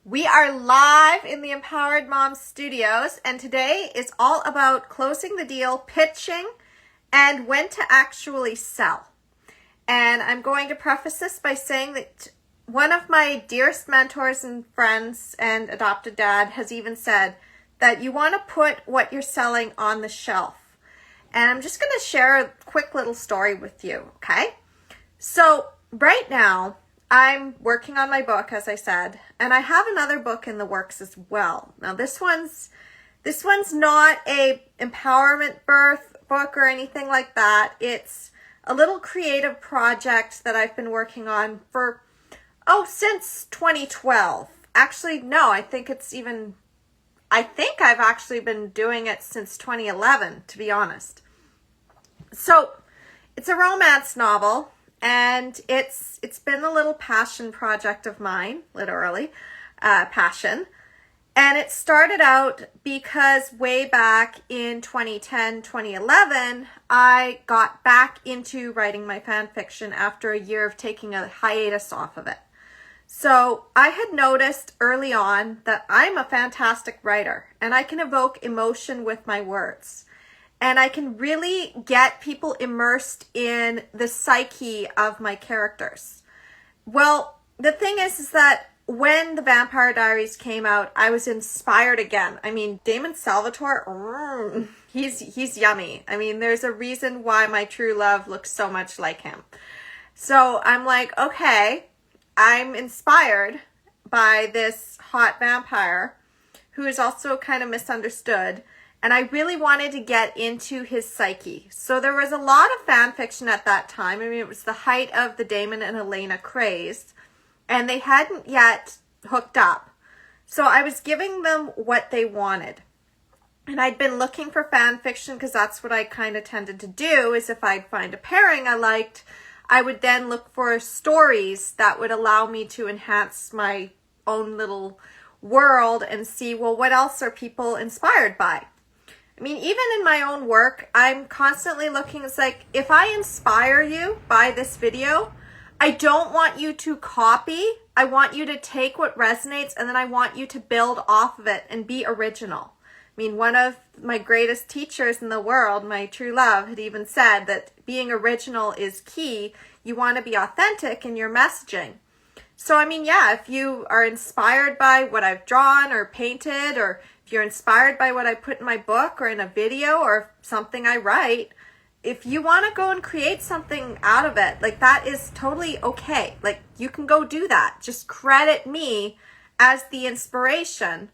We are live in the Empowered Mom Studios, and today is all about closing the deal, pitching, and when to actually sell. And I'm going to preface this by saying that one of my dearest mentors and friends and adopted dad has even said that you want to put what you're selling on the shelf. And I'm just going to share a quick little story with you, okay? So right now, I'm working on my book, as I said, and I have another book in the works as well. Now, this one's not a empowerment birth book or anything like that. It's a little creative project that I've been working on for, since 2012. Actually, no, I think I've actually been doing it since 2011, to be honest. So, it's a romance novel. And it's been a little passion project of mine, literally, passion. And it started out because way back in 2010, 2011, I got back into writing my fan fiction after a year of taking a hiatus off of it. So I had noticed early on that I'm a fantastic writer and I can evoke emotion with my words. And I can really get people immersed in the psyche of my characters. Well, the thing is that when the Vampire Diaries came out, I was inspired again. I mean, Damon Salvatore, he's yummy. I mean, there's a reason why my true love looks so much like him. So I'm like, okay, I'm inspired by this hot vampire who is also kind of misunderstood. And I really wanted to get into his psyche. So there was a lot of fan fiction at that time. I mean, it was the height of the Damon and Elena craze. And they hadn't yet hooked up. So I was giving them what they wanted. And I'd been looking for fan fiction because that's what I kind of tended to do, is if I'd find a pairing I liked, I would then look for stories that would allow me to enhance my own little world and see, well, what else are people inspired by? I mean, even in my own work, I'm constantly looking, it's like, if I inspire you by this video, I don't want you to copy. I want you to take what resonates and then I want you to build off of it and be original. I mean, one of my greatest teachers in the world, my true love, had even said that being original is key. You want to be authentic in your messaging. So, I mean, yeah, if you are inspired by what I've drawn or painted, or if you're inspired by what I put in my book or in a video or something I write, if you want to go and create something out of it, like, that is totally okay. Like, you can go do that. Just credit me as the inspiration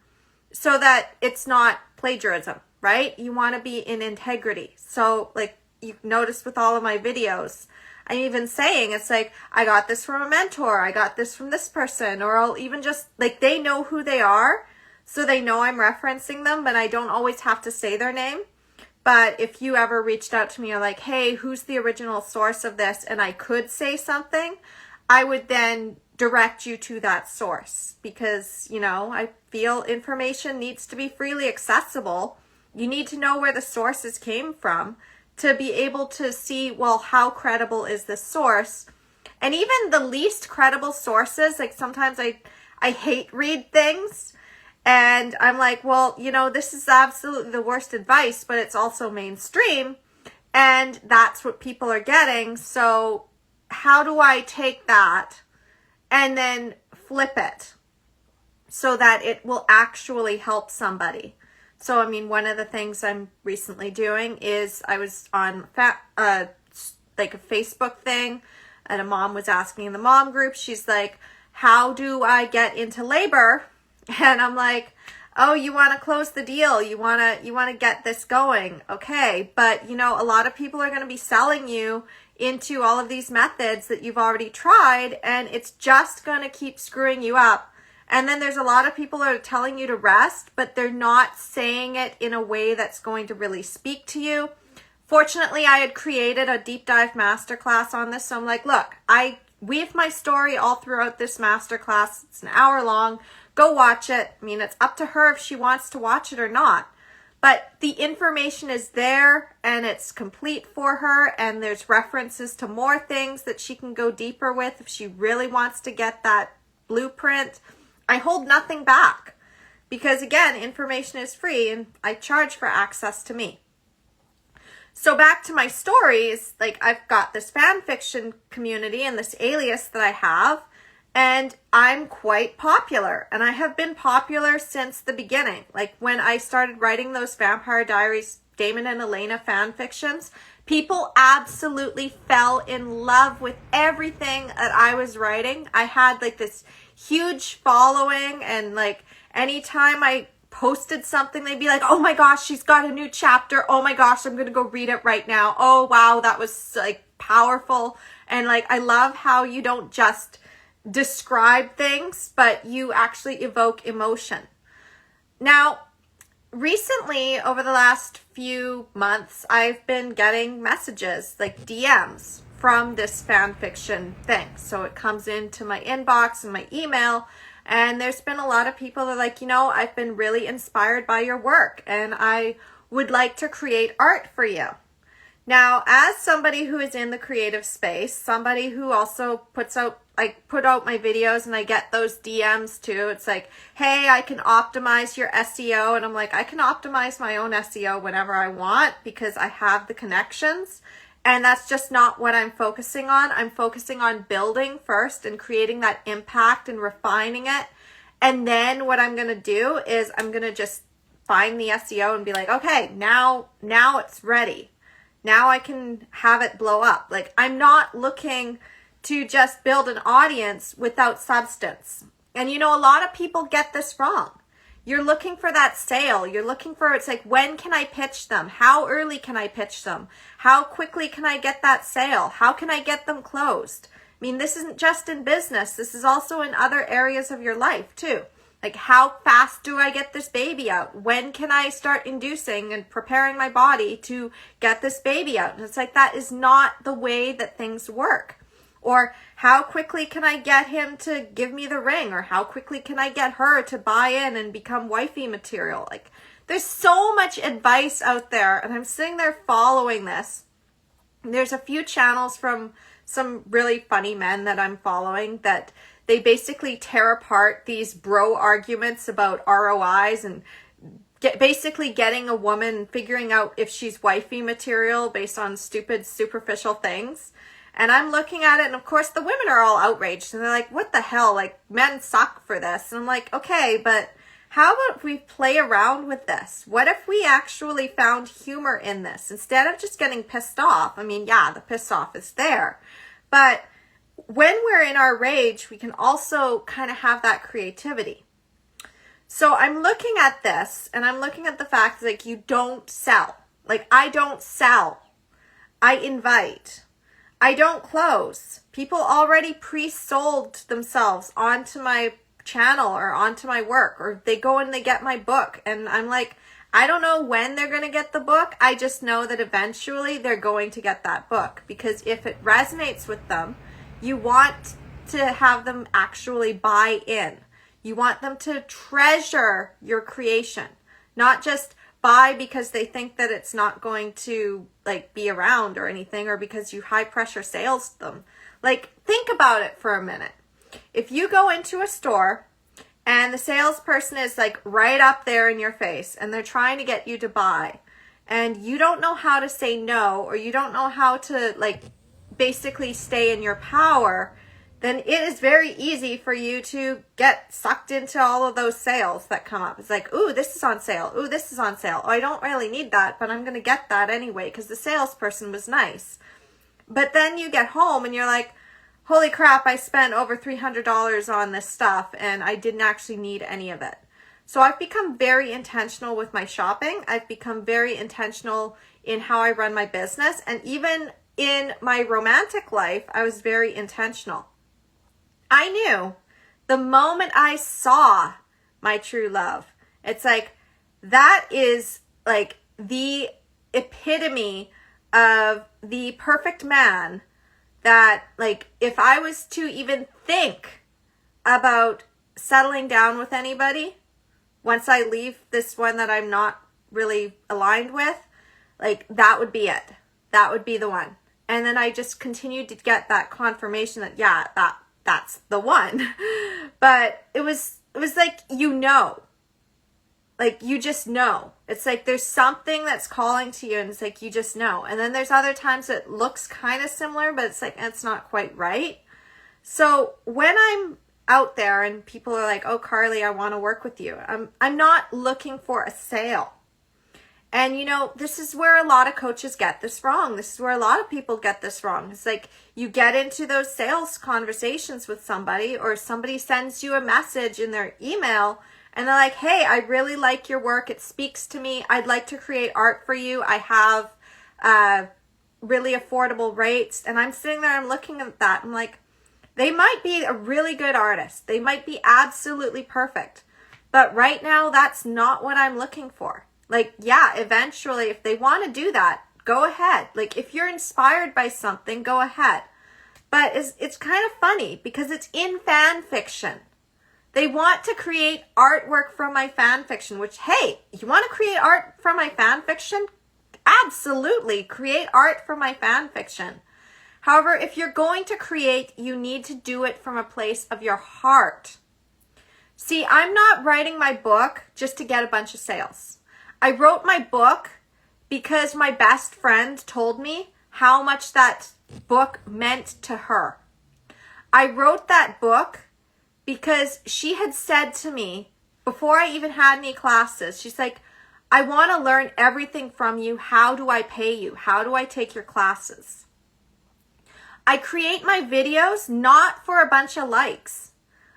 so that it's not plagiarism, right? You want to be in integrity. So, like, you've noticed with all of my videos, I'm even saying, it's like, I got this from a mentor, I got this from this person, or I'll even just, like, they know who they are, so they know I'm referencing them, but I don't always have to say their name. But if you ever reached out to me or like, hey, who's the original source of this? And I could say something, I would then direct you to that source because, I feel information needs to be freely accessible. You need to know where the sources came from to be able to see, well, how credible is this source? And even the least credible sources, like sometimes I hate read things. And I'm like, well, this is absolutely the worst advice, but it's also mainstream. And that's what people are getting. So how do I take that and then flip it so that it will actually help somebody? So, I mean, one of the things I'm recently doing is I was on like a Facebook thing, and a mom was asking in the mom group, she's like, how do I get into labor? And I'm like, oh, you want to close the deal. You want to get this going. Okay. But, a lot of people are going to be selling you into all of these methods that you've already tried, and it's just going to keep screwing you up. And then there's a lot of people that are telling you to rest, but they're not saying it in a way that's going to really speak to you. Fortunately, I had created a deep dive masterclass on this. So I'm like, look, I weave my story all throughout this masterclass. It's an hour long. Go watch it. I mean, it's up to her if she wants to watch it or not. But the information is there and it's complete for her. And there's references to more things that she can go deeper with if she really wants to get that blueprint I hold nothing back because, again, information is free and I charge for access to me. So back to my stories, like I've got this fan fiction community and this alias that I have, and I'm quite popular, and I have been popular since the beginning. Like when I started writing those Vampire Diaries, Damon and Elena fan fictions, people absolutely fell in love with everything that I was writing. I had like this huge following, and like anytime I posted something, they'd be like, oh my gosh, she's got a new chapter. Oh my gosh, I'm going to go read it right now. Oh wow, that was like powerful. And like, I love how you don't just describe things, but you actually evoke emotion. Now, recently, over the last few months, I've been getting messages, like DMs, from this fan fiction thing. So it comes into my inbox and my email, and there's been a lot of people that are like, I've been really inspired by your work, and I would like to create art for you. Now, as somebody who is in the creative space, somebody who also put out my videos and I get those DMs too. It's like, hey, I can optimize your SEO. And I'm like, I can optimize my own SEO whenever I want because I have the connections. And that's just not what I'm focusing on. I'm focusing on building first and creating that impact and refining it. And then what I'm going to do is I'm going to just find the SEO and be like, okay, now it's ready. Now I can have it blow up. Like, I'm not looking to just build an audience without substance. And a lot of people get this wrong. You're looking for that sale. You're looking for, it's like, when can I pitch them? How early can I pitch them? How quickly can I get that sale? How can I get them closed? I mean, this isn't just in business. This is also in other areas of your life too. Like, how fast do I get this baby out? When can I start inducing and preparing my body to get this baby out? And it's like, that is not the way that things work. Or how quickly can I get him to give me the ring? Or how quickly can I get her to buy in and become wifey material? Like, there's so much advice out there, and I'm sitting there following this. And there's a few channels from some really funny men that I'm following that they basically tear apart these bro arguments about ROIs and basically getting a woman, figuring out if she's wifey material based on stupid, superficial things. And I'm looking at it, and of course the women are all outraged, and they're like, what the hell? Like, men suck for this. And I'm like, okay, but how about if we play around with this? What if we actually found humor in this? Instead of just getting pissed off. I mean, yeah, the piss off is there. But when we're in our rage, we can also kind of have that creativity. So I'm looking at this, and I'm looking at the fact that, like, you don't sell. Like, I don't sell. I invite. I don't close. People already pre-sold themselves onto my channel or onto my work, or they go and they get my book. And I'm like, I don't know when they're going to get the book. I just know that eventually they're going to get that book, because if it resonates with them, you want to have them actually buy in. You want them to treasure your creation, not just buy because they think that it's not going to like be around or anything, or because you high pressure sales them. Like, think about it for a minute. If you go into a store and the salesperson is like right up there in your face and they're trying to get you to buy, and you don't know how to say no, or you don't know how to like basically stay in your power, then it is very easy for you to get sucked into all of those sales that come up. It's like, ooh, this is on sale. Ooh, this is on sale. Oh, I don't really need that, but I'm going to get that anyway because the salesperson was nice. But then you get home and you're like, holy crap, I spent over $300 on this stuff and I didn't actually need any of it. So I've become very intentional with my shopping. I've become very intentional in how I run my business. And even in my romantic life, I was very intentional. I knew the moment I saw my true love, it's like, that is like the epitome of the perfect man that, like, if I was to even think about settling down with anybody, once I leave this one that I'm not really aligned with, like, that would be it. That would be the one. And then I just continued to get that confirmation that, yeah, that's the one. But it was it was like, like you just know. It's like there's something that's calling to you and it's like you just know. And then there's other times it looks kind of similar, but it's like it's not quite right. So when I'm out there and people are like, oh, Carly, I want to work with you, I'm not looking for a sale. And you know, this is where a lot of coaches get this wrong. This is where a lot of people get this wrong. It's like you get into those sales conversations with somebody, or somebody sends you a message in their email and they're like, hey, I really like your work. It speaks to me. I'd like to create art for you. I have really affordable rates. And I'm sitting there, I'm looking at that. I'm like, they might be a really good artist. They might be absolutely perfect. But right now, that's not what I'm looking for. Like, yeah, eventually, if they want to do that, go ahead. Like, if you're inspired by something, go ahead. But it's kind of funny because it's in fan fiction. They want to create artwork from my fan fiction, which, hey, you want to create art from my fan fiction? Absolutely, create art from my fan fiction. However, if you're going to create, you need to do it from a place of your heart. See, I'm not writing my book just to get a bunch of sales. I wrote my book because my best friend told me how much that book meant to her. I wrote that book because she had said to me, before I even had any classes, she's like, I want to learn everything from you. How do I pay you? How do I take your classes? I create my videos not for a bunch of likes.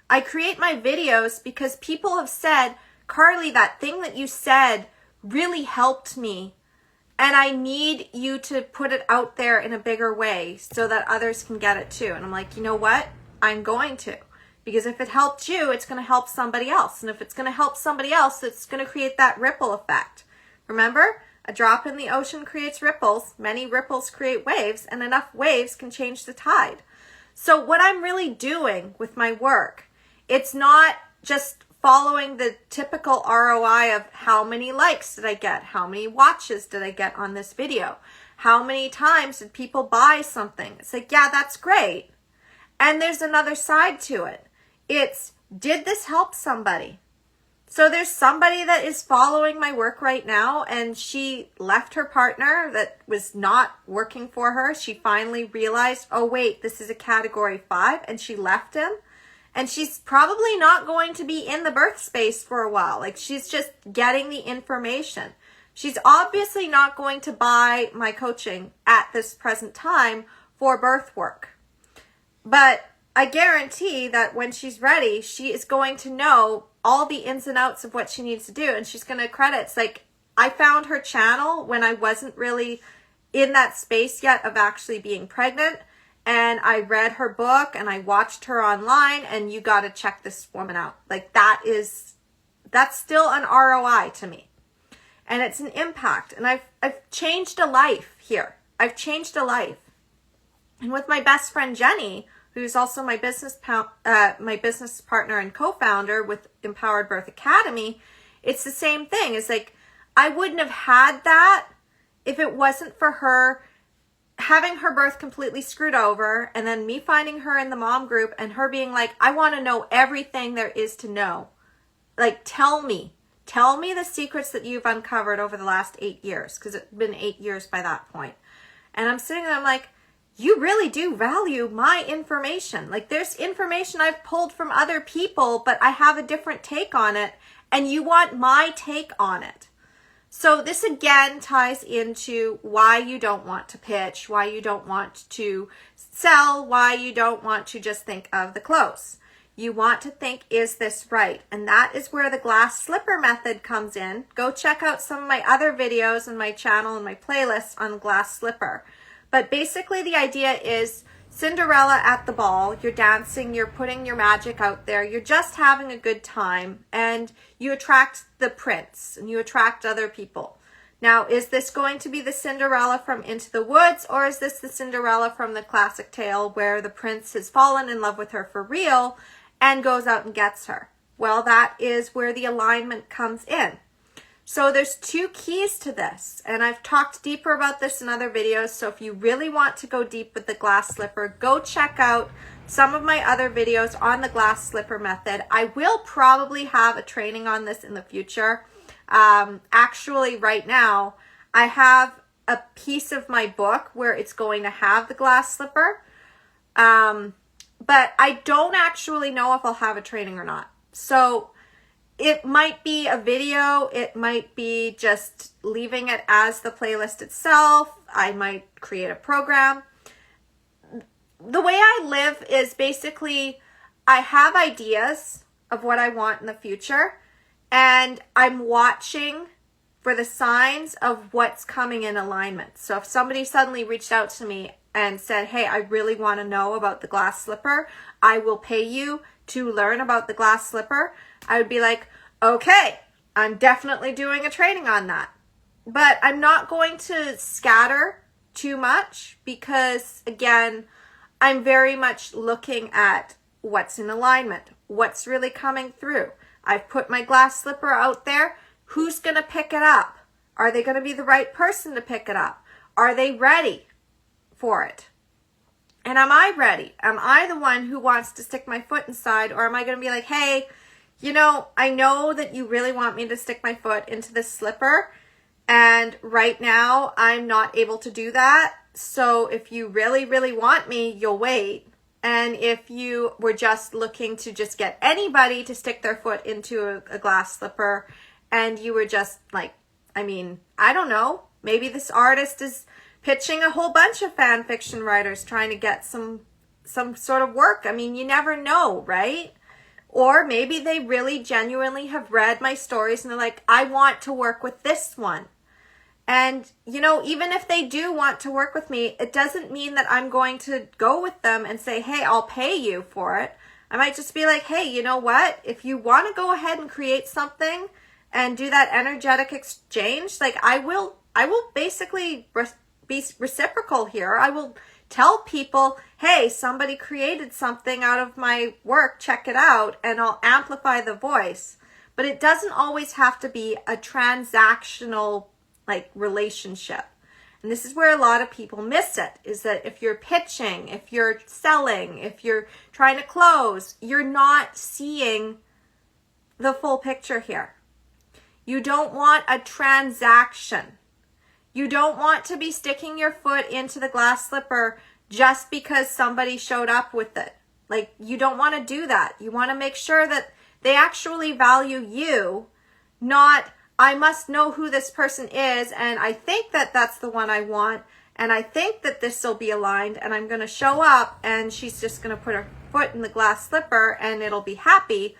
I create my videos because people have said, Carly, that thing that you said really helped me, and I need you to put it out there in a bigger way so that others can get it too. And I'm like, you know what? I'm going to. Because if it helped you, it's going to help somebody else. And if it's going to help somebody else, it's going to create that ripple effect. Remember, a drop in the ocean creates ripples. Many ripples create waves, and enough waves can change the tide. So what I'm really doing with my work, it's not just following the typical ROI of how many likes did I get? How many watches did I get on this video? How many times did people buy something? It's like, yeah, that's great. And there's another side to it. It's, did this help somebody? So there's somebody that is following my work right now, and she left her partner that was not working for her. She finally realized, oh wait, this is a category 5, and she left him. And she's probably not going to be in the birth space for a while. Like, she's just getting the information. She's obviously not going to buy my coaching at this present time for birth work. But I guarantee that when she's ready, she is going to know all the ins and outs of what she needs to do. And she's going to credit. It's like, I found her channel when I wasn't really in that space yet of actually being pregnant. And I read her book and I watched her online, and you got to check this woman out. Like, that's still an ROI to me. And it's an impact. And I've changed a life here. I've changed a life. And with my best friend, Jenny, who's also my business partner and co-founder with Empowered Birth Academy, it's the same thing. It's like, I wouldn't have had that if it wasn't for her having her birth completely screwed over, and then me finding her in the mom group and her being like, I want to know everything there is to know. Like, tell me the secrets that you've uncovered over the last 8 years, because it's been 8 years by that point. And I'm sitting there, I'm like, you really do value my information. Like, there's information I've pulled from other people, but I have a different take on it, and you want my take on it. So this again ties into why you don't want to pitch, why you don't want to sell, why you don't want to just think of the close. You want to think, is this right? And that is where the glass slipper method comes in. Go check out some of my other videos on my channel and my playlists on glass slipper. But basically the idea is Cinderella at the ball. You're dancing, you're putting your magic out there, you're just having a good time, and you attract the prince and you attract other people. Now, is this going to be the Cinderella from Into the Woods, or is this the Cinderella from the classic tale where the prince has fallen in love with her for real and goes out and gets her? Well, that is where the alignment comes in. So there's two keys to this, and I've talked deeper about this in other videos. So if you really want to go deep with the glass slipper, go check out some of my other videos on the glass slipper method. I will probably have a training on this in the future. Actually, right now, I have a piece of my book where it's going to have the glass slipper. But I don't actually know if I'll have a training or not. So it might be a video. It might be just leaving it as the playlist itself. I might create a program. The way I live is basically I have ideas of what I want in the future, and I'm watching for the signs of what's coming in alignment. So if somebody suddenly reached out to me and said, hey, I really want to know about the glass slipper, I will pay you to learn about the glass slipper, I would be like, okay, I'm definitely doing a training on that. But I'm not going to scatter too much because, again, I'm very much looking at what's in alignment, what's really coming through. I've put my glass slipper out there. Who's going to pick it up? Are they going to be the right person to pick it up? Are they ready for it? And am I ready? Am I the one who wants to stick my foot inside? Or am I going to be like, hey, you know, I know that you really want me to stick my foot into this slipper, and right now I'm not able to do that. So if you really, really want me, you'll wait. And if you were just looking to just get anybody to stick their foot into a glass slipper, and you were just like, I mean, I don't know, maybe this artist is pitching a whole bunch of fan fiction writers trying to get some sort of work. I mean, you never know, right? Or maybe they really genuinely have read my stories and they're like, I want to work with this one. And, you know, even if they do want to work with me, it doesn't mean that I'm going to go with them and say, hey, I'll pay you for it. I might just be like, hey, you know what? If you want to go ahead and create something and do that energetic exchange, like I will basically be reciprocal here. I will tell people, hey, somebody created something out of my work, check it out, and I'll amplify the voice. But it doesn't always have to be a transactional like relationship. And this is where a lot of people miss it, is that if you're pitching, if you're selling, if you're trying to close, you're not seeing the full picture here. You don't want a transaction. You don't want to be sticking your foot into the glass slipper just because somebody showed up with it. Like, you don't want to do that. You want to make sure that they actually value you, not, I must know who this person is, and I think that that's the one I want, and I think that this will be aligned, and I'm going to show up, and she's just going to put her foot in the glass slipper, and it'll be happy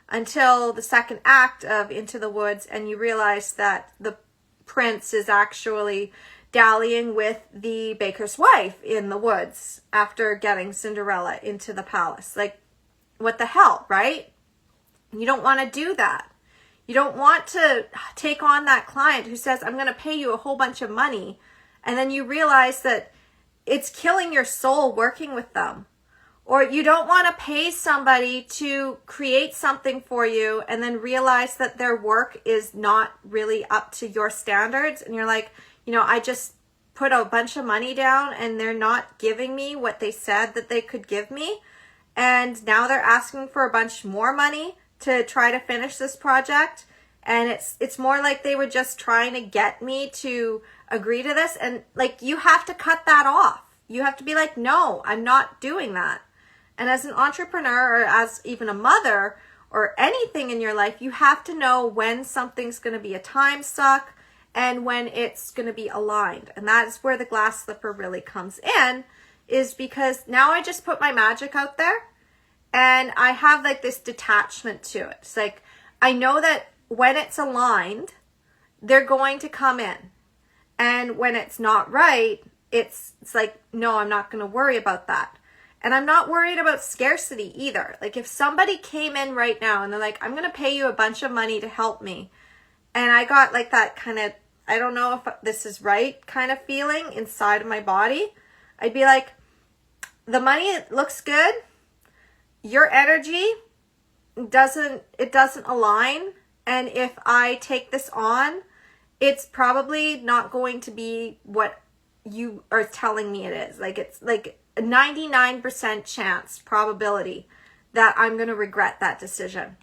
until the second act of Into the Woods, and you realize that the prince is actually dallying with the baker's wife in the woods after getting Cinderella into the palace. Like, what the hell, right? You don't want to do that. You don't want to take on that client who says, I'm going to pay you a whole bunch of money, and then you realize that it's killing your soul working with them. Or you don't want to pay somebody to create something for you and then realize that their work is not really up to your standards. And you're like, you know, I just put a bunch of money down and they're not giving me what they said that they could give me. And now they're asking for a bunch more money to try to finish this project. And it's more like they were just trying to get me to agree to this. And like, you have to cut that off. You have to be like, no, I'm not doing that. And as an entrepreneur, or as even a mother, or anything in your life, you have to know when something's going to be a time suck and when it's going to be aligned. And that is where the glass slipper really comes in, is because now I just put my magic out there and I have like this detachment to it. It's like, I know that when it's aligned, they're going to come in. And when it's not right, it's like, no, I'm not going to worry about that. And I'm not worried about scarcity either. Like, if somebody came in right now and they're like, I'm going to pay you a bunch of money to help me, and I got like that kind of, I don't know if this is right kind of feeling inside of my body, I'd be like, the money looks good. Your energy doesn't align. And if I take this on, it's probably not going to be what you are telling me it is. Like, it's like a 99% chance probability that I'm going to regret that decision.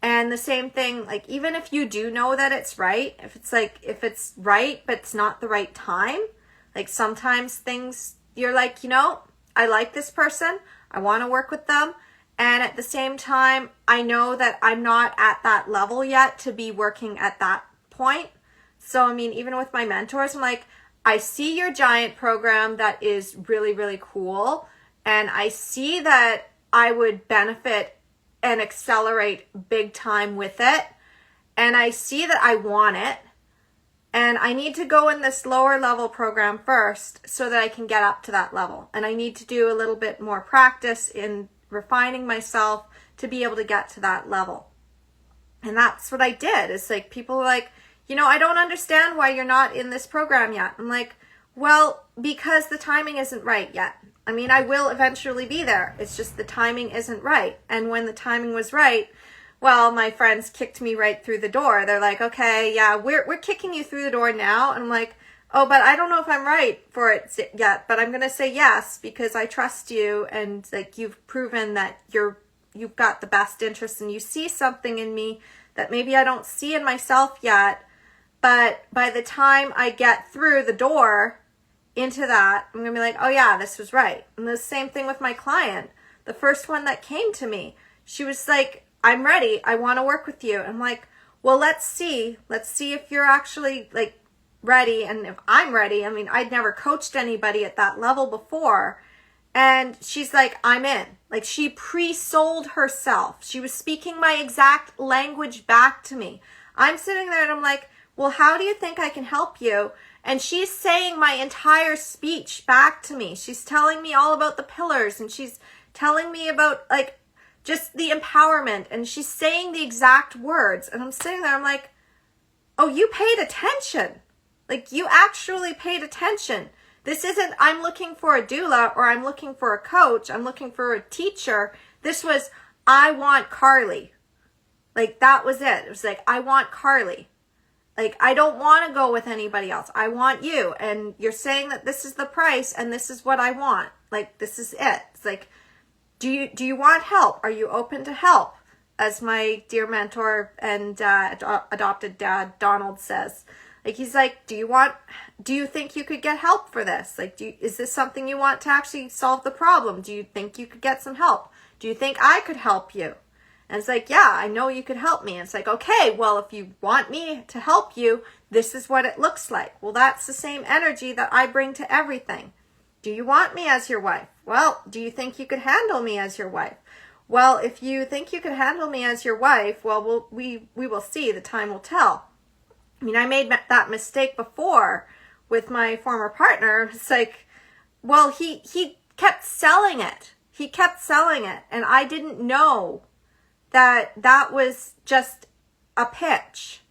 And the same thing, like, even if you do know that it's right, if it's right, but it's not the right time, like sometimes things, you're like, I like this person, I want to work with them. And at the same time, I know that I'm not at that level yet to be working at that point. So, I mean, even with my mentors, I'm like, I see your giant program that is really, really cool. And I see that I would benefit and accelerate big time with it. And I see that I want it. And I need to go in this lower level program first so that I can get up to that level. And I need to do a little bit more practice in refining myself to be able to get to that level. And that's what I did. It's like, people are like, I don't understand why you're not in this program yet. I'm like, well, because the timing isn't right yet. I mean, I will eventually be there. It's just the timing isn't right. And when the timing was right, well, my friends kicked me right through the door. They're like, okay, yeah, we're kicking you through the door now. And I'm like, oh, but I don't know if I'm right for it yet, but I'm going to say yes because I trust you. And like, you've proven that you've got the best interest and you see something in me that maybe I don't see in myself yet. But by the time I get through the door into that, I'm going to be like, oh yeah, this was right. And the same thing with my client. The first one that came to me, she was like, I'm ready. I want to work with you. I'm like, well, let's see if you're actually like ready. And if I'm ready, I mean, I'd never coached anybody at that level before. And she's like, I'm in. Like, she pre-sold herself. She was speaking my exact language back to me. I'm sitting there and I'm like, well, how do you think I can help you? And she's saying my entire speech back to me. She's telling me all about the pillars and she's telling me about like just the empowerment and she's saying the exact words. And I'm sitting there, I'm like, oh, you paid attention. Like, you actually paid attention. This isn't, I'm looking for a doula or I'm looking for a coach. I'm looking for a teacher. This was, I want Carly. Like, that was it. It was like, I want Carly. Like, I don't want to go with anybody else. I want you. And you're saying that this is the price and this is what I want. Like, this is it. It's like, do you want help? Are you open to help? As my dear mentor and adopted dad, Donald, says. Like, he's like, do you think you could get help for this? Like, is this something you want to actually solve the problem? Do you think you could get some help? Do you think I could help you? And it's like, yeah, I know you could help me. And it's like, okay, well, if you want me to help you, this is what it looks like. Well, that's the same energy that I bring to everything. Do you want me as your wife? Well, do you think you could handle me as your wife? Well, if you think you could handle me as your wife, well, we will see. The time will tell. I mean, I made that mistake before with my former partner. It's like, well, he kept selling it. He kept selling it. And I didn't know that was just a pitch.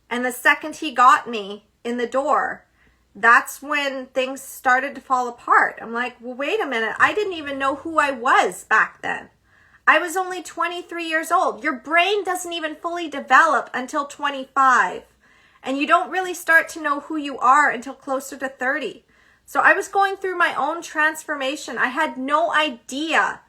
And the second he got me in the door, that's when things started to fall apart. I'm like, well, wait a minute. I didn't even know who I was back then. I was only 23 years old. Your brain doesn't even fully develop until 25. And you don't really start to know who you are until closer to 30. So I was going through my own transformation. I had no idea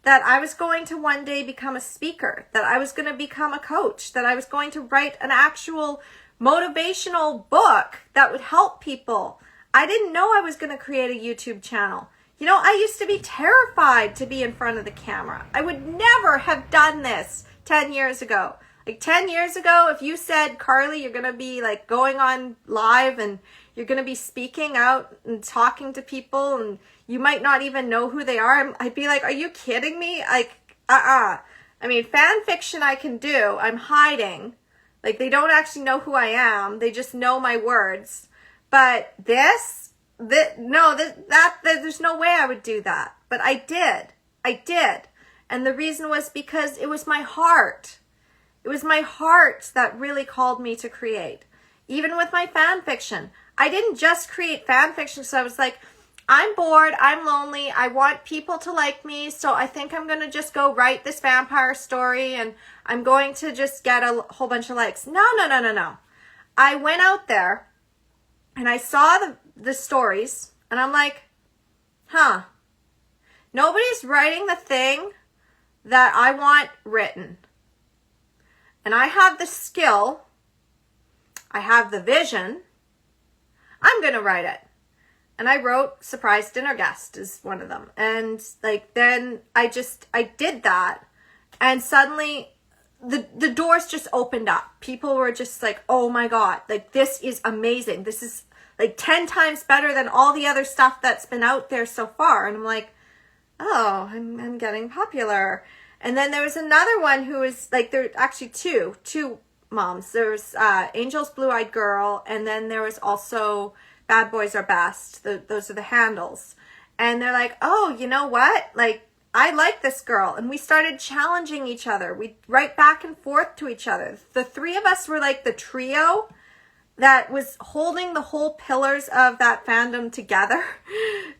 that I was going to one day become a speaker, that I was going to become a coach, that I was going to write an actual motivational book that would help people. I didn't know I was going to create a YouTube channel. I used to be terrified to be in front of the camera. I would never have done this 10 years ago. Like 10 years ago, if you said, Carly, you're going to be like going on live and you're going to be speaking out and talking to people and you might not even know who they are, I'd be like, are you kidding me? Like, I mean, fan fiction I can do. I'm hiding. Like, they don't actually know who I am. They just know my words. But there's no way I would do that. But I did. And the reason was because it was my heart. It was my heart that really called me to create. Even with my fan fiction. I didn't just create fan fiction because I was like, I'm bored, I'm lonely, I want people to like me, so I think I'm going to just go write this vampire story and I'm going to just get a whole bunch of likes. No, no, no, no, no. I went out there and I saw the stories and I'm like, huh, nobody's writing the thing that I want written. And I have the skill, I have the vision, I'm going to write it. And I wrote Surprise Dinner Guest is one of them. And like, then I did that. And suddenly the doors just opened up. People were just like, oh my God, like this is amazing. This is like 10 times better than all the other stuff that's been out there so far. And I'm like, oh, I'm getting popular. And then there was another one who was like, there were actually two moms. There was Angel's Blue-Eyed Girl. And then there was also Bad Boys Are Best. Those are the handles. And they're like, oh, you know what? Like, I like this girl. And we started challenging each other. We'd write back and forth to each other. The three of us were like the trio that was holding the whole pillars of that fandom together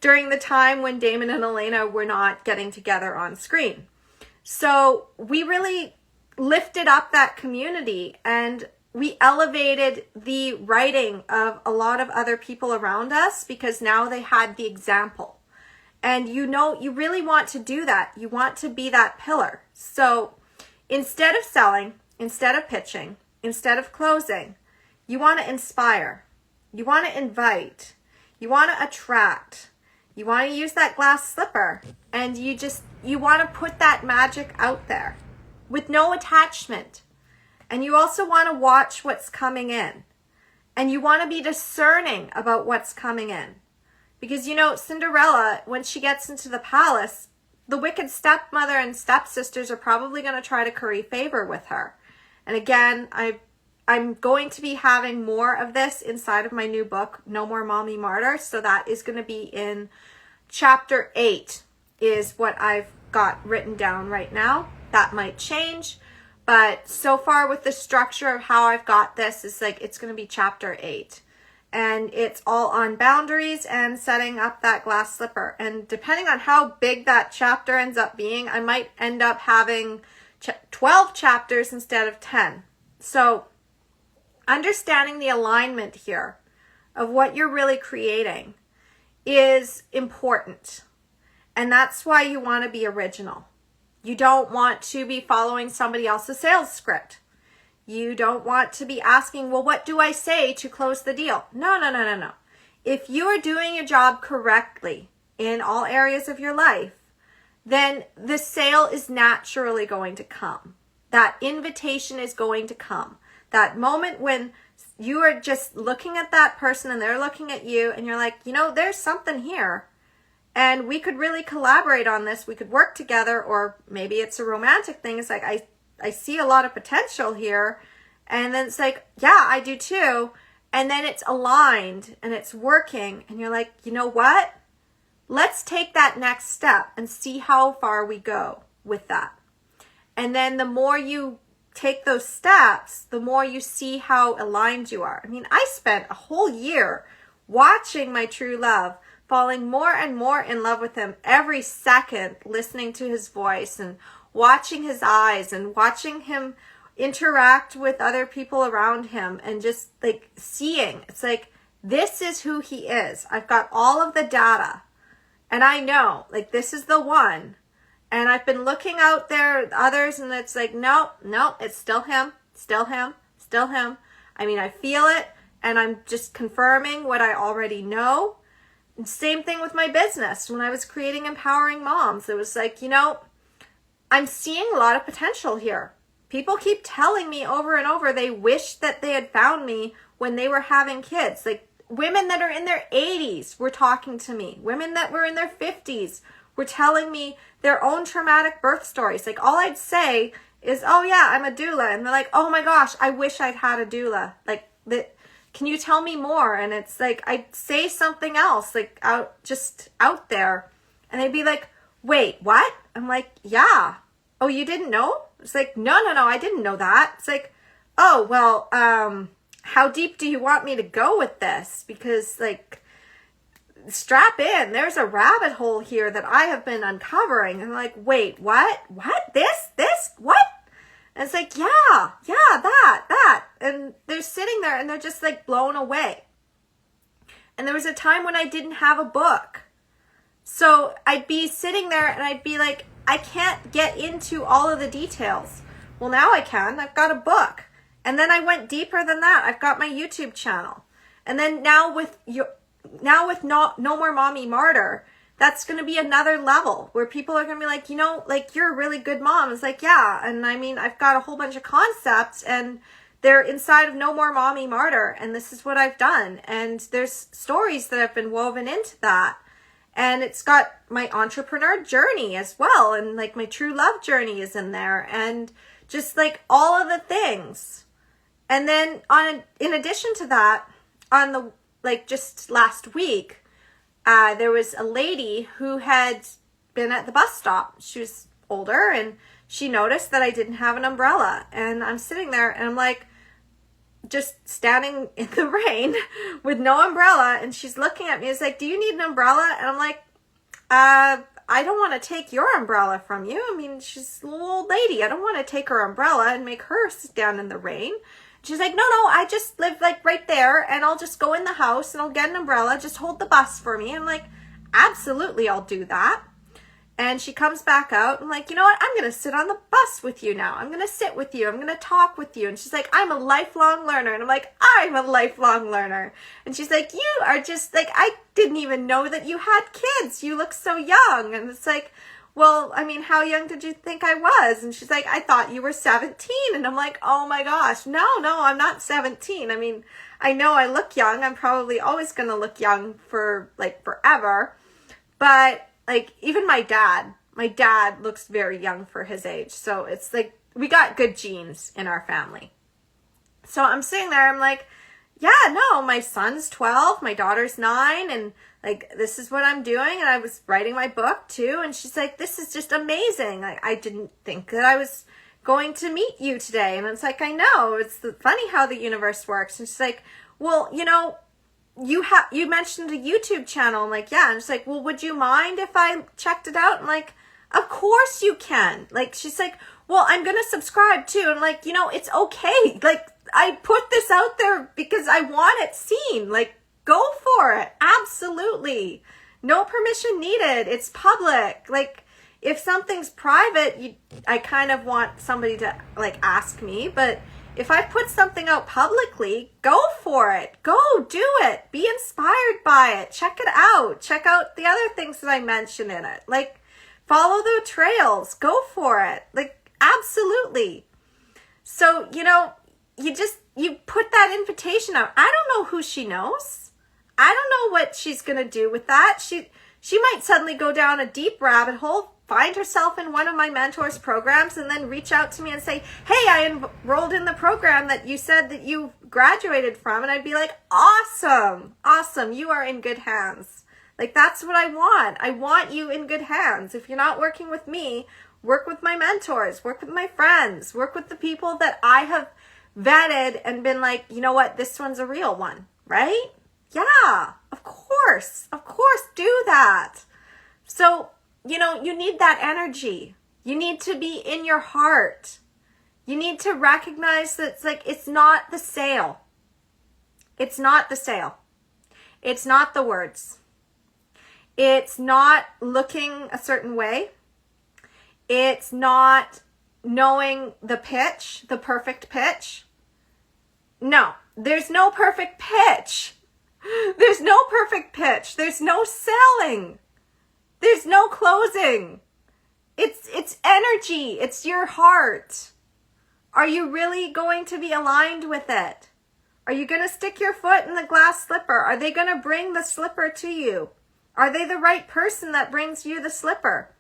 during the time when Damon and Elena were not getting together on screen. So we really lifted up that community and we elevated the writing of a lot of other people around us because now they had the example. And you know, you really want to do that. You want to be that pillar. So instead of selling, instead of pitching, instead of closing, you want to inspire. You want to invite. You want to attract. You want to use that glass slipper. And you want to put that magic out there with no attachment. And you also want to watch what's coming in. And you want to be discerning about what's coming in. Because, you know, Cinderella, when she gets into the palace, the wicked stepmother and stepsisters are probably going to try to curry favor with her. And again, I'm going to be having more of this inside of my new book, No More Mommy Martyr. So that is going to be in chapter 8 is what I've got written down right now. That might change. But so far with the structure of how I've got this, is like it's going to be chapter 8. And it's all on boundaries and setting up that glass slipper. And depending on how big that chapter ends up being, I might end up having 12 chapters instead of 10. So understanding the alignment here of what you're really creating is important. And that's why you want to be original. You don't want to be following somebody else's sales script. You don't want to be asking, well, what do I say to close the deal? No, no, no, no, no. If you are doing your job correctly in all areas of your life, then the sale is naturally going to come. That invitation is going to come. That moment when you are just looking at that person and they're looking at you and you're like, you know, there's something here. And we could really collaborate on this. We could work together, or maybe it's a romantic thing. It's like, I see a lot of potential here. And then it's like, yeah, I do too. And then it's aligned and it's working. And you're like, you know what? Let's take that next step and see how far we go with that. And then the more you take those steps, the more you see how aligned you are. I mean, I spent a whole year watching my true love, falling more and more in love with him every second, listening to his voice and watching his eyes and watching him interact with other people around him and just like seeing. It's like, this is who he is. I've got all of the data and I know like this is the one. And I've been looking out there at others and it's like, no, it's still him, still him, still him. I mean, I feel it and I'm just confirming what I already know. And same thing with my business. When I was creating Empowering Moms, it was like, you know, I'm seeing a lot of potential here. People keep telling me over and over they wish that they had found me when they were having kids. Like women that are in their 80s were talking to me. Women that were in their 50s were telling me their own traumatic birth stories. Like all I'd say is, oh yeah, I'm a doula. And they're like, oh my gosh, I wish I'd had a doula. Like, can you tell me more? And it's like, I'd say something else, like out there. And they'd be like, wait, what? I'm like, yeah. Oh, you didn't know? It's like, no, I didn't know that. It's like, oh, well, how deep do you want me to go with this? Because like, strap in. There's a rabbit hole here that I have been uncovering. And I'm like, wait, what? What? And it's like, yeah, that. And they're sitting there and they're just like blown away. And there was a time when I didn't have a book. So I'd be sitting there and I'd be like, I can't get into all of the details. Well, now I can. I've got a book. And then I went deeper than that. I've got my YouTube channel. And then now with No More Mommy Martyr, that's going to be another level where people are going to be like, like, you're a really good mom. It's like, yeah. And I mean, I've got a whole bunch of concepts and they're inside of No More Mommy Martyr. And this is what I've done. And there's stories that have been woven into that. And it's got my entrepreneur journey as well. And like my true love journey is in there. And just like all of the things. And then in addition to that, on the, like just last week, there was a lady who had been at the bus stop. She was older and she noticed that I didn't have an umbrella. And I'm sitting there and I'm like, just standing in the rain with no umbrella. And she's looking at me. It's like, do you need an umbrella? And I'm like, I don't want to take your umbrella from you. I mean, she's a little old lady. I don't want to take her umbrella and make her sit down in the rain. She's like, no, I just live like right there and I'll just go in the house and I'll get an umbrella. Just hold the bus for me. I'm like, absolutely, I'll do that. And she comes back out and like, you know what? I'm going to sit on the bus with you now. I'm going to sit with you. I'm going to talk with you. And she's like, I'm a lifelong learner. And I'm like, I'm a lifelong learner. And she's like, you are just like, I didn't even know that you had kids. You look so young. And it's like, well, I mean, how young did you think I was? And she's like, I thought you were 17. And I'm like, oh my gosh, no, I'm not 17. I mean, I know I look young. I'm probably always going to look young for like forever. But like even my dad looks very young for his age. So it's like, we got good genes in our family. So I'm sitting there, I'm like, yeah, no, my son's 12, my daughter's 9, and like, this is what I'm doing. And I was writing my book too. And she's like, this is just amazing. Like, I didn't think that I was going to meet you today. And it's like, I know, it's funny how the universe works. And she's like, well, you mentioned a YouTube channel. I'm like, yeah. And she's like, well, would you mind if I checked it out? I'm like, of course you can. Like, she's like, well, I'm going to subscribe too. And like, it's okay. Like, I put this out there because I want it seen. Like, go for it. Absolutely. No permission needed. It's public. Like, if something's private, I kind of want somebody to like ask me, but if I put something out publicly, go for it. Go do it. Be inspired by it. Check it out. Check out the other things that I mention in it. Like, follow the trails. Go for it. Like, absolutely. So, you put that invitation out. I don't know who she knows. I don't know what she's going to do with that. She might suddenly go down a deep rabbit hole, find herself in one of my mentors' programs, and then reach out to me and say, hey, I enrolled in the program that you said that you graduated from. And I'd be like, awesome. You are in good hands. Like, that's what I want. I want you in good hands. If you're not working with me, work with my mentors, work with my friends, work with the people that I have vetted and been like, you know what, this one's a real one, right? Yeah, of course, do that. So, you need that energy. You need to be in your heart. You need to recognize that it's not the sale. It's not the sale. It's not the words. It's not looking a certain way. It's not knowing the pitch, the perfect pitch. No, there's no perfect pitch. There's no perfect pitch. There's no selling. There's no closing. It's energy. It's your heart. Are you really going to be aligned with it? Are you going to stick your foot in the glass slipper? Are they going to bring the slipper to you? Are they the right person that brings you the slipper?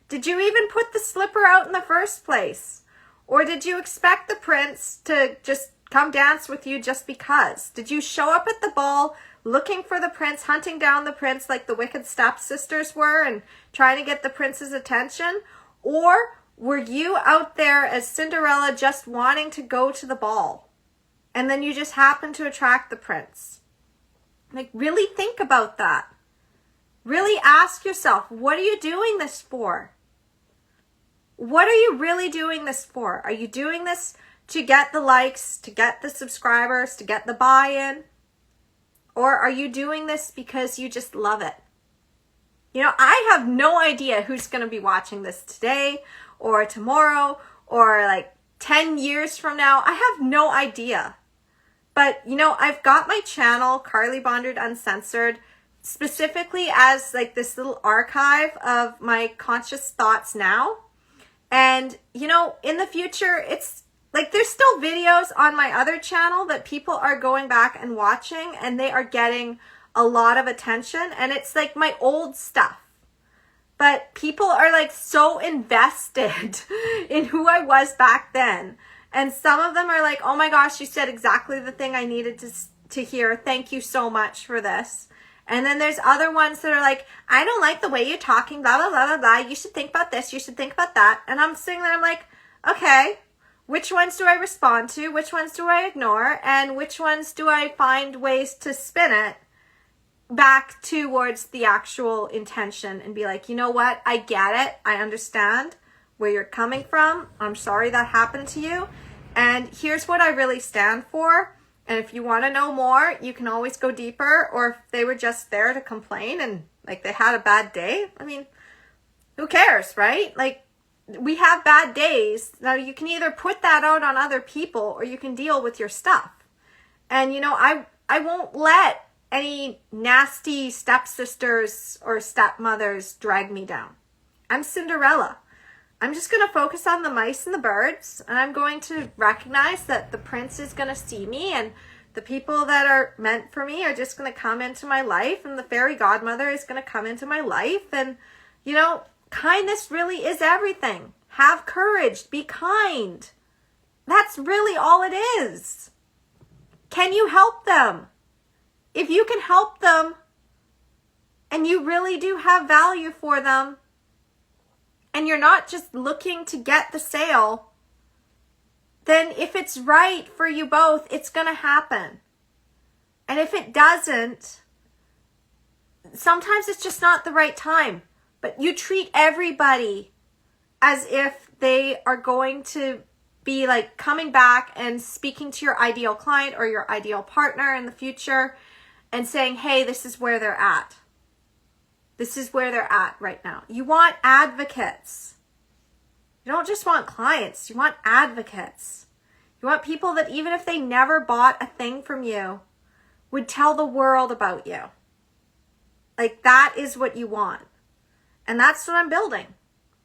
Did you even put the slipper out in the first place? Or did you expect the prince to just come dance with you just because? Did you show up at the ball looking for the prince, hunting down the prince like the wicked stepsisters were and trying to get the prince's attention? Or were you out there as Cinderella just wanting to go to the ball? And then you just happened to attract the prince? Like, really think about that. Really ask yourself, what are you doing this for? What are you really doing this for? Are you doing this to get the likes, to get the subscribers, to get the buy-in? Or are you doing this because you just love it? You know, I have no idea who's going to be watching this today or tomorrow or like 10 years from now. I have no idea. But, you know, I've got my channel, Carly Bondard Uncensored, specifically as like this little archive of my conscious thoughts now. And, you know, in the future, it's like there's still videos on my other channel that people are going back and watching, and they are getting a lot of attention. And it's like my old stuff. But people are like so invested in who I was back then. And some of them are like, oh my gosh, you said exactly the thing I needed to hear. Thank you so much for this. And then there's other ones that are like, I don't like the way you're talking, blah, blah, blah, blah, blah. You should think about this. You should think about that. And I'm sitting there, I'm like, okay, which ones do I respond to? Which ones do I ignore? And which ones do I find ways to spin it back towards the actual intention and be like, you know what? I get it. I understand where you're coming from. I'm sorry that happened to you. And here's what I really stand for. And if you want to know more, you can always go deeper. Or if they were just there to complain and like they had a bad day, I mean, who cares, right? Like, we have bad days. Now, you can either put that out on other people or you can deal with your stuff. And, you know, I won't let any nasty stepsisters or stepmothers drag me down. I'm Cinderella. I'm just going to focus on the mice and the birds, and I'm going to recognize that the prince is going to see me, and the people that are meant for me are just going to come into my life, and the fairy godmother is going to come into my life. And, you know, kindness really is everything. Have courage. Be kind. That's really all it is. Can you help them? If you can help them and you really do have value for them, and you're not just looking to get the sale, then if it's right for you both, it's going to happen. And if it doesn't, sometimes it's just not the right time. But you treat everybody as if they are going to be like coming back and speaking to your ideal client or your ideal partner in the future and saying, hey, this is where they're at. This is where they're at right now. You want advocates. You don't just want clients. You want advocates. You want people that even if they never bought a thing from you, would tell the world about you. Like, that is what you want. And that's what I'm building.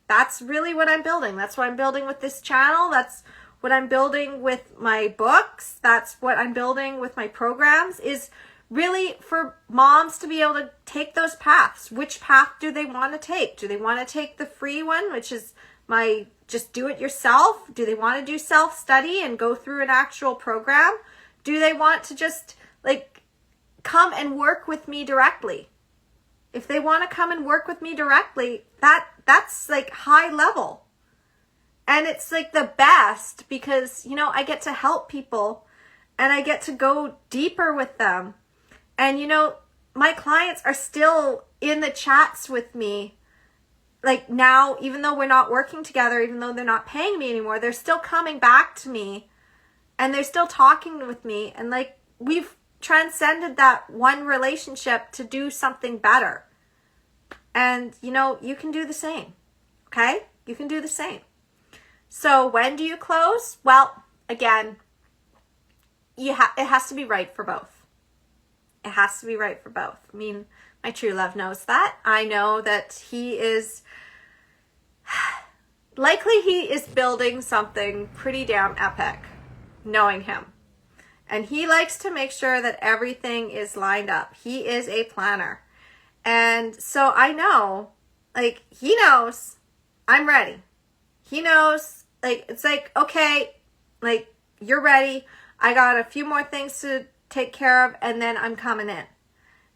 That's really what I'm building. That's what I'm building with this channel. That's what I'm building with my books. That's what I'm building with my programs, is really for moms to be able to take those paths. Which path do they want to take? Do they want to take the free one, which is my just do it yourself? Do they want to do self-study and go through an actual program? Do they want to just like come and work with me directly? If they want to come and work with me directly, that's like high level. And it's like the best because, you know, I get to help people and I get to go deeper with them. And, you know, my clients are still in the chats with me. Like now, even though we're not working together, even though they're not paying me anymore, they're still coming back to me and they're still talking with me. And like, we've transcended that one relationship to do something better. And, you know, you can do the same. Okay? You can do the same. So when do you close? Well, again, it has to be right for both. It has to be right for both. I mean, my true love knows that. I know that he is, likely he is building something pretty damn epic, knowing him. And he likes to make sure that everything is lined up. He is a planner. And so I know, like, he knows I'm ready. He knows, like, it's like, okay, like, you're ready. I got a few more things to take care of, and then I'm coming in.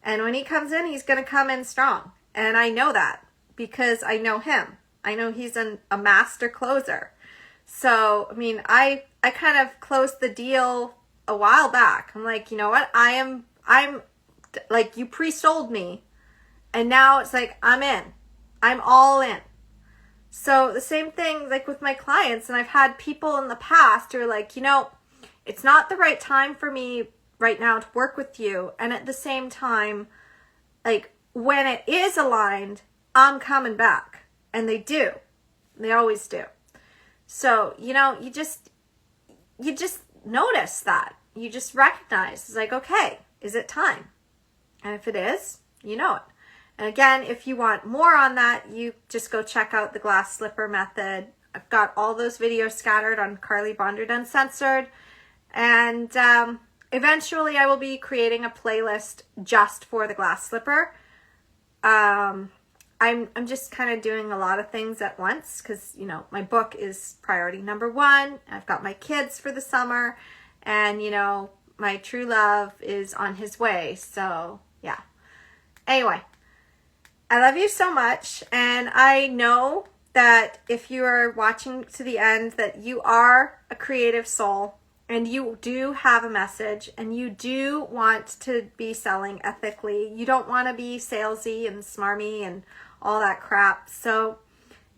And when he comes in, he's going to come in strong. And I know that because I know him. I know he's a master closer. So, I mean, I kind of closed the deal a while back. I'm like, you know what? I'm like, you pre-sold me And now it's like, I'm in. I'm all in. So the same thing like with my clients, and I've had people in the past who are like, it's not the right time for me right now to work with you. And at the same time, like when it is aligned, I'm coming back. And they do. They always do. So, you just notice that. You just recognize, it's like, okay, is it time? And if it is, you know it. And again, if you want more on that, you just go check out the glass slipper method. I've got all those videos scattered on Carly Bondred Uncensored. And eventually I will be creating a playlist just for the glass slipper. I'm just kind of doing a lot of things at once because, my book is priority number one. I've got my kids for the summer, and, my true love is on his way. So, yeah. Anyway, I love you so much, and I know that if you are watching to the end that you are a creative soul, and you do have a message, and you do want to be selling ethically. You don't want to be salesy and smarmy and all that crap. So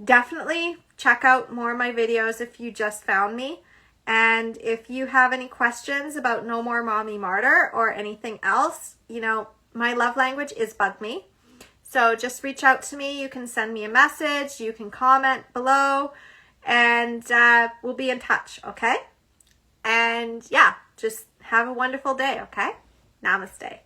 definitely check out more of my videos if you just found me. And if you have any questions about No More Mommy Martyr or anything else, my love language is bug me. So just reach out to me. You can send me a message. You can comment below, and we'll be in touch, okay? And yeah, just have a wonderful day, okay? Namaste.